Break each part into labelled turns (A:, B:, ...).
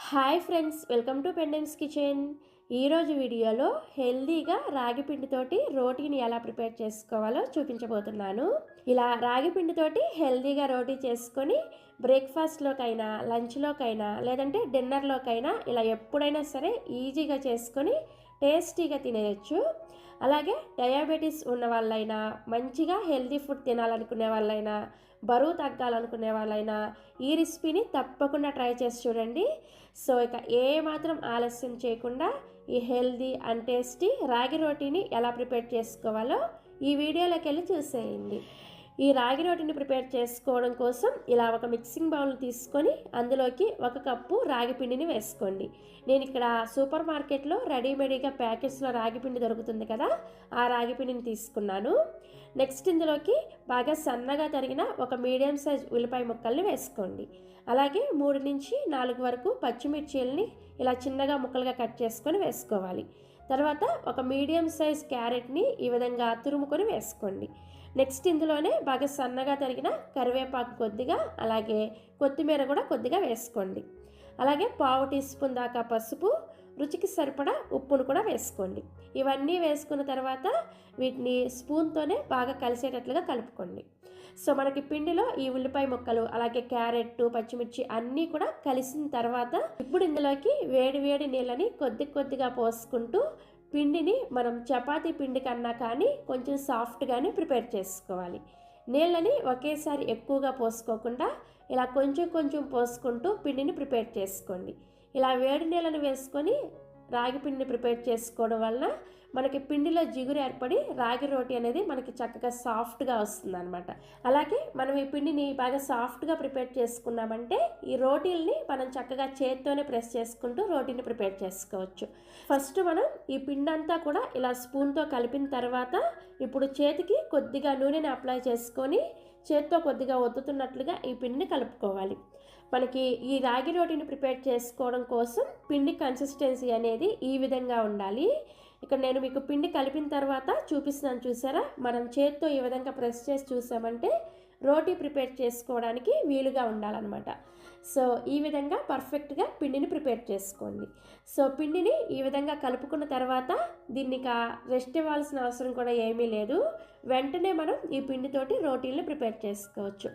A: Hi friends, welcome to పెండెన్స్ kitchen. ఈరోజు వీడియోలో హెల్దీగా రాగి పిండితోటి రోటీని ఎలా ప్రిపేర్ చేసుకోవాలో చూపించబోతున్నాను. ఇలా రాగి పిండితోటి హెల్దీగా రోటీ చేసుకొని బ్రేక్ఫాస్ట్లోకైనా, లంచ్లోకైనా, లేదంటే డిన్నర్లోకైనా ఇలా ఎప్పుడైనా సరే ఈజీగా చేసుకొని టేస్టీగా తినేయచ్చు. అలాగే డయాబెటీస్ ఉన్న వాళ్ళైనా, మంచిగా హెల్దీ ఫుడ్ తినాలనుకునే వాళ్ళైనా, బరువు తగ్గాలనుకునే వాళ్ళైనా ఈ రెసిపీని తప్పకుండా ట్రై చేసి చూడండి. సో ఇక ఏమాత్రం ఆలస్యం చేయకుండా ఈ హెల్దీ అండ్ టేస్టీ రాగి రోటీని ఎలా ప్రిపేర్ చేసుకోవాలో ఈ వీడియోలోకి వెళ్ళి చూసేయండి. ఈ రాగి రోటీని ప్రిపేర్ చేసుకోవడం కోసం ఇలా ఒక మిక్సింగ్ బౌల్ తీసుకొని అందులోకి 1 కప్పు రాగి పిండిని వేసుకోండి. నేను ఇక్కడ సూపర్ మార్కెట్లో రెడీమేడ్గా ప్యాకెట్స్లో రాగి పిండి దొరుకుతుంది కదా, ఆ రాగి పిండిని తీసుకున్నాను. నెక్స్ట్ ఇందులోకి బాగా సన్నగా తరిగిన ఒక మీడియం సైజ్ ఉల్లిపాయ ముక్కల్ని వేసుకోండి. అలాగే 3 నుంచి 4 వరకు పచ్చిమిర్చీలని ఇలా చిన్నగా ముక్కలుగా కట్ చేసుకొని వేసుకోవాలి. తర్వాత ఒక మీడియం సైజ్ క్యారెట్ని ఈ విధంగా తురుముకొని వేసుకోండి. నెక్స్ట్ ఇందులోనే బాగా సన్నగా తరిగిన కరివేపాకు కొద్దిగా, అలాగే కొత్తిమీర కూడా కొద్దిగా వేసుకోండి. అలాగే 1/2 టీ స్పూన్ దాకా పసుపు, రుచికి సరిపడా ఉప్పును కూడా వేసుకోండి. ఇవన్నీ వేసుకున్న తర్వాత వీటిని స్పూన్తోనే బాగా కలిసేటట్లుగా కలుపుకోండి. సో మనకి పిండిలో ఈ ఉల్లిపాయ ముక్కలు, అలాగే క్యారెట్, పచ్చిమిర్చి అన్నీ కూడా కలిసిన తర్వాత ఇప్పుడు ఇందులోకి వేడి వేడి నీళ్ళని కొద్దిగా పోసుకుంటూ పిండిని మనం చపాతీ పిండి కన్నా కానీ కొంచెం సాఫ్ట్గానే ప్రిపేర్ చేసుకోవాలి. నీళ్ళని ఒకేసారి ఎక్కువగా పోసుకోకుండా ఇలా కొంచెం పోసుకుంటూ పిండిని ప్రిపేర్ చేసుకోండి. ఇలా వేడి నీళ్ళని వేసుకొని రాగి పిండిని ప్రిపేర్ చేసుకోవడం వలన మనకి పిండిలో జిగురు ఏర్పడి రాగి రోటీ అనేది మనకి చక్కగా సాఫ్ట్గా వస్తుంది అనమాట. అలాగే మనం ఈ పిండిని బాగా సాఫ్ట్గా ప్రిపేర్ చేసుకున్నామంటే ఈ రోటీల్ని మనం చక్కగా చేత్తోనే ప్రెస్ చేసుకుంటూ రోటీని ప్రిపేర్ చేసుకోవచ్చు. ఫస్ట్ మనం ఈ పిండి అంతా కూడా ఇలా స్పూన్తో కలిపిన తర్వాత ఇప్పుడు చేతికి కొద్దిగా నూనెని అప్లై చేసుకొని చేత్తో కొద్దిగా ఒత్తుతున్నట్లుగా ఈ పిండిని కలుపుకోవాలి. మనకి ఈ రాగి రోటీని ప్రిపేర్ చేసుకోవడం కోసం పిండి కన్సిస్టెన్సీ అనేది ఈ విధంగా ఉండాలి. ఇక్కడ నేను మీకు పిండి కలిపిన తర్వాత చూపిస్తున్నాను, చూసారా? మనం చేత్తో ఈ విధంగా ప్రెస్ చేసి చూసామంటే రోటీ ప్రిపేర్ చేసుకోవడానికి వీలుగా ఉండాలన్నమాట. సో ఈ విధంగా పర్ఫెక్ట్గా పిండిని ప్రిపేర్ చేసుకోండి. సో పిండిని ఈ విధంగా కలుపుకున్న తర్వాత దీన్ని రెస్ట్ ఇవ్వాల్సిన అవసరం కూడా ఏమీ లేదు. వెంటనే మనం ఈ పిండితోటి రోటీలను ప్రిపేర్ చేసుకోవచ్చు.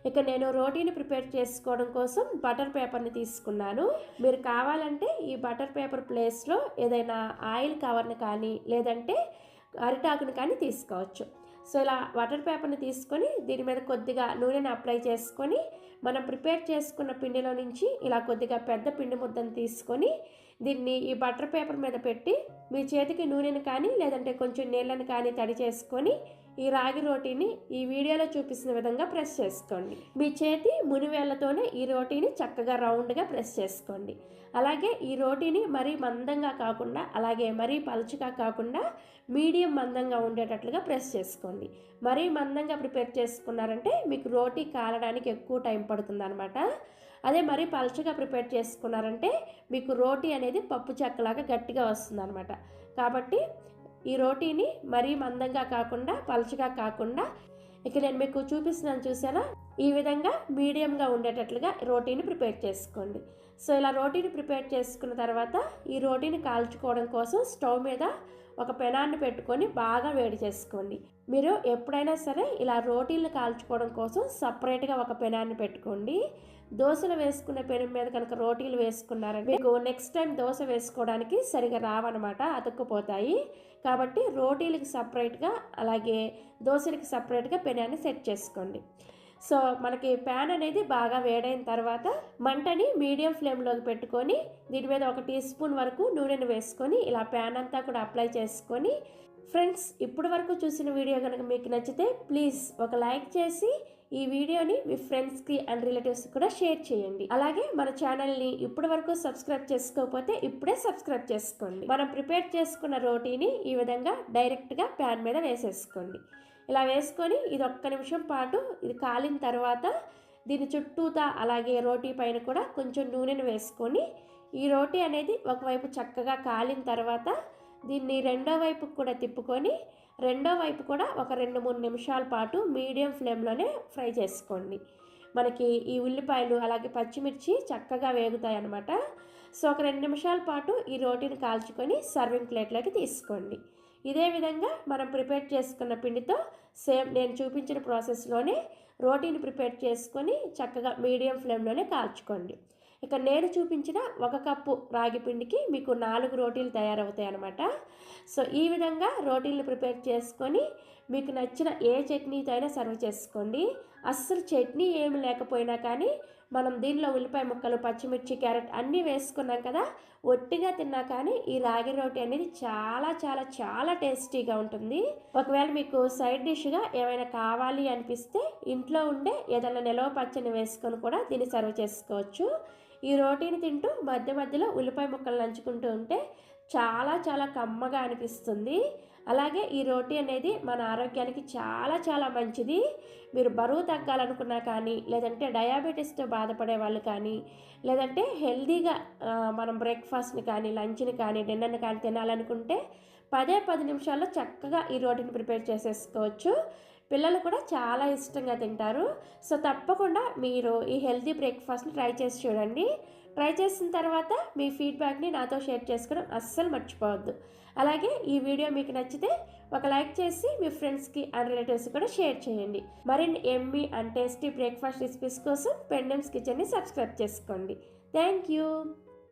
A: ఇక నేను రోటీని ప్రిపేర్ చేసుకోవడం కోసం బటర్ పేపర్ని తీసుకున్నాను. మీరు కావాలంటే ఈ బటర్ పేపర్ ప్లేస్లో ఏదైనా ఆయిల్ కవర్ని కానీ, లేదంటే అరిటాకుని కానీ తీసుకోవచ్చు. సో ఇలా బటర్ పేపర్ని తీసుకొని దీని మీద కొద్దిగా నూనెని అప్లై చేసుకొని మనం ప్రిపేర్ చేసుకున్న పిండిలో నుంచి ఇలా కొద్దిగా పెద్ద పిండి ముద్దను తీసుకొని దీన్ని ఈ బటర్ పేపర్ మీద పెట్టి మీ చేతికి నూనెని కానీ, లేదంటే కొంచెం నీళ్ళని కానీ తడి చేసుకొని ఈ రాగి రోటీని ఈ వీడియోలో చూపిస్తున్న విధంగా ప్రెస్ చేసుకోండి. మీ చేతి మునివేళ్లతోనే ఈ రోటీని చక్కగా రౌండ్గా ప్రెస్ చేసుకోండి. అలాగే ఈ రోటీని మరీ మందంగా కాకుండా, అలాగే మరీ పలుచగా కాకుండా మీడియం మందంగా ఉండేటట్లుగా ప్రెస్ చేసుకోండి. మరీ మందంగా ప్రిపేర్ చేసుకున్నారంటే మీకు రోటీ కాలడానికి ఎక్కువ టైం పడుతుంది అనమాట. అదే మరీ పలుచగా ప్రిపేర్ చేసుకున్నారంటే మీకు రోటీ అనేది పప్పు చెక్కలాగా గట్టిగా వస్తుంది అనమాట. కాబట్టి ఈ రోటీని మరీ మందంగా కాకుండా, పలుచగా కాకుండా ఇక నేను మీకు చూపిస్తున్నాను, చూసారా? ఈ విధంగా మీడియంగా ఉండేటట్లుగా రోటీని ప్రిపేర్ చేసుకోండి. సో ఇలా రోటీని ప్రిపేర్ చేసుకున్న తర్వాత ఈ రోటీని కాల్చుకోవడం కోసం స్టవ్ మీద ఒక పెనాన్ని పెట్టుకొని బాగా వేడి చేసుకోండి. మీరు ఎప్పుడైనా సరే ఇలా రోటీలను కాల్చుకోవడం కోసం సపరేట్గా ఒక పెనాన్ని పెట్టుకోండి. దోశలు వేసుకునే పెనం మీద కనుక రోటీలు వేసుకున్నారంటే మీకు నెక్స్ట్ టైం దోశ వేసుకోవడానికి సరిగా రావన్నమాట, అతుక్కుపోతాయి. కాబట్టి రోటీలకి సపరేట్గా, అలాగే దోశలకి సపరేట్గా పెనాన్ని సెట్ చేసుకోండి. సో మనకి ప్యాన్ అనేది బాగా వేడైన తర్వాత మంటని మీడియం ఫ్లేమ్లోకి పెట్టుకొని దీని మీద 1 టీ స్పూన్ వరకు నూనెను వేసుకొని ఇలా ప్యాన్ అంతా కూడా అప్లై చేసుకొని, ఫ్రెండ్స్ ఇప్పటి వరకు చూసిన వీడియో కనుక మీకు నచ్చితే ప్లీజ్ ఒక లైక్ చేసి ఈ వీడియోని మీ ఫ్రెండ్స్కి అండ్ రిలేటివ్స్ కూడా షేర్ చేయండి. అలాగే మన ఛానల్ని ఇప్పటి వరకు సబ్స్క్రైబ్ చేసుకోకపోతే ఇప్పుడే సబ్స్క్రైబ్ చేసుకోండి. మనం ప్రిపేర్ చేసుకున్న రోటీని ఈ విధంగా డైరెక్ట్గా ప్యాన్ మీద వేసేసుకోండి. ఇలా వేసుకొని ఇది 1 నిమిషం పాటు ఇది కాలిన తర్వాత దీని చుట్టూతా, అలాగే రోటీ పైన కూడా కొంచెం నూనెను వేసుకొని ఈ రోటీ అనేది ఒకవైపు చక్కగా కాలిన తర్వాత దీన్ని రెండో వైపుకు కూడా తిప్పుకొని రెండో వైపు కూడా ఒక 2-3 నిమిషాల పాటు మీడియం ఫ్లేమ్లోనే ఫ్రై చేసుకోండి. మనకి ఈ ఉల్లిపాయలు అలాగే పచ్చిమిర్చి చక్కగా వేగుతాయి అన్నమాట. సో ఒక 2 నిమిషాల పాటు ఈ రోటీని కాల్చుకొని సర్వింగ్ ప్లేట్లోకి తీసుకోండి. ఇదే విధంగా మనం ప్రిపేర్ చేసుకున్న పిండితో సేమ్ నేను చూపించిన ప్రాసెస్లోనే రోటీని ప్రిపేర్ చేసుకొని చక్కగా మీడియం ఫ్లేమ్లోనే కాల్చుకోండి. ఇక నేను చూపించిన 1 కప్పు రాగి పిండికి మీకు 4 రోటీలు తయారవుతాయి అన్నమాట. సో ఈ విధంగా రోటీలు ప్రిపేర్ చేసుకొని మీకు నచ్చిన ఏ చట్నీతో అయినా సర్వ్ చేసుకోండి. అస్సలు చట్నీ ఏమి లేకపోయినా కానీ మనం దీనిలో ఉల్లిపాయ ముక్కలు, పచ్చిమిర్చి, క్యారెట్ అన్నీ వేసుకున్నాం కదా, ఒట్టిగా తిన్నా కానీ ఈ రాగి రోటీ అనేది చాలా చాలా చాలా టేస్టీగా ఉంటుంది. ఒకవేళ మీకు సైడ్ డిష్గా ఏమైనా కావాలి అనిపిస్తే ఇంట్లో ఉండే ఏదైనా నిలవ పచ్చని వేసుకొని కూడా దీన్ని సర్వ్ చేసుకోవచ్చు. ఈ రోటీని తింటూ మధ్య మధ్యలో ఉల్లిపాయ ముక్కలు నంచుకుంటూ ఉంటే చాలా చాలా కమ్మగా అనిపిస్తుంది. అలాగే ఈ రోటీ అనేది మన ఆరోగ్యానికి చాలా చాలా మంచిది. మీరు బరువు తగ్గాలనుకున్నా కానీ, లేదంటే డయాబెటీస్తో బాధపడే వాళ్ళు కానీ, లేదంటే హెల్తీగా మనం బ్రేక్ఫాస్ట్ని కానీ, లంచ్ని కానీ, డిన్నర్ని కానీ తినాలనుకుంటే 10 నిమిషాల్లో చక్కగా ఈ రోటీని ప్రిపేర్ చేసేసుకోవచ్చు. పిల్లలు కూడా చాలా ఇష్టంగా తింటారు. సో తప్పకుండా మీరు ఈ హెల్తీ బ్రేక్ఫాస్ట్ని ట్రై చేసి చూడండి. ట్రై చేసిన తర్వాత మీ ఫీడ్బ్యాక్ని నాతో షేర్ చేసుకోవడం అస్సలు మర్చిపోవద్దు. అలాగే ఈ వీడియో మీకు నచ్చితే ఒక లైక్ చేసి మీ ఫ్రెండ్స్కి అండ్ రిలేటివ్స్ కూడా షేర్ చేయండి. మరిన్ని Emmy and tasty breakfast recipes కోసం పెండెమ్స్ కిచెన్ని సబ్స్క్రైబ్ చేసుకోండి. Thank you.